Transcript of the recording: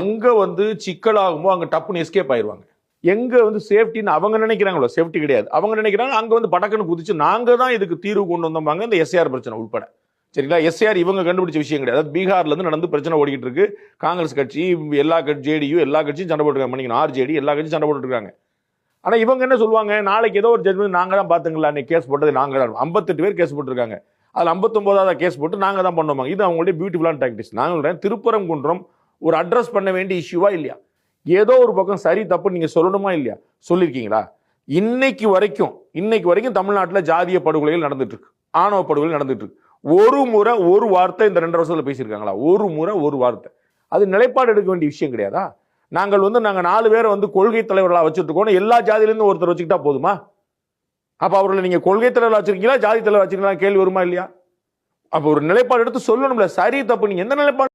எங்க வந்து சிக்கலாகுமோ அங்க டப்புன்னு எஸ்கேப் ஆயிருவாங்க. எங்க வந்து சேஃப்டின்னு அவங்க நினைக்கிறாங்களோ, சேஃப்டி கிடையாது. அவங்க நினைக்கிறாங்க அங்க வந்து படக்குன்னு குதிச்சு நாங்க தான் இதுக்கு தீர்வு கொண்டு வந்தோம்பாங்க. இந்த எஸ்ஐஆர் பிரச்சனை உட்பட. சரிங்களா? எஸ்ஐஆர் இவங்க கண்டுபிடிச்ச விஷயம் கிடையாது. பீகார்ல இருந்து நடந்து பிரச்சனை ஓடிக்கிட்டு இருக்கு. காங்கிரஸ் கட்சி, எல்லா கட்சி, ஜேடியு எல்லா கட்சியும் சண்டை போட்டுருக்காங்க. ஆர்ஜேடி எல்லா கட்சியும் சண்டை போட்டு இருக்காங்க. ஆனா இவங்க என்ன சொல்லுவாங்க, நாளைக்கு ஏதோ ஒரு ஜட்மெண்ட் நாங்க தான் பாத்துங்களா, கேஸ் போட்டது நாங்க தான். 58 பேர் கேஸ் போட்டிருக்காங்க. அதுல 59வது கேஸ் போட்டு நாங்க தான் பண்ணோம். இது அவங்களுடைய பியூட்டிஃபுல்லான டாக்டிக்ஸ். நாங்க சொல்றேன், திருப்பரங்குன்றம் ஒரு அட்ரஸ் பண்ண வேண்டிய இஷ்யூவா இல்லையா? ஏதோ ஒரு பக்கம் சரி தப்பு நீங்க சொல்லணுமா இல்லையா? சொல்லிருக்கீங்களா? இன்னைக்கு வரைக்கும் தமிழ்நாட்டில் ஜாதிய படுகொலைகள் நடந்துட்டு இருக்கு, ஆணவ படுகொலை நடந்துட்டு இருக்கு. ஒரு முறை ஒரு வார்த்தை இந்த 2 வருஷத்துல பேசியிருக்காங்களா? ஒரு முறை ஒரு வார்த்தை. அது நிலைப்பாடு எடுக்க வேண்டிய விஷயம் கிடையாதா? நாங்க 4 பேரை கொள்கை தலைவர்களா வச்சுட்டு இருக்கோம். எல்லா ஜாதியிலிருந்து ஒருத்தர் வச்சுக்கிட்டா போதுமா? அப்ப அவர்களை நீங்க கொள்கை தலைவர் வச்சிருக்கீங்களா, ஜாதி தலைவர் வச்சிருக்கீங்களா கேள்வி வருமா இல்லையா? அப்ப ஒரு நிலைப்பாடு எடுத்து சொல்லணும்ல. சரி தப்பு நீங்க எந்த நிலைப்பாடு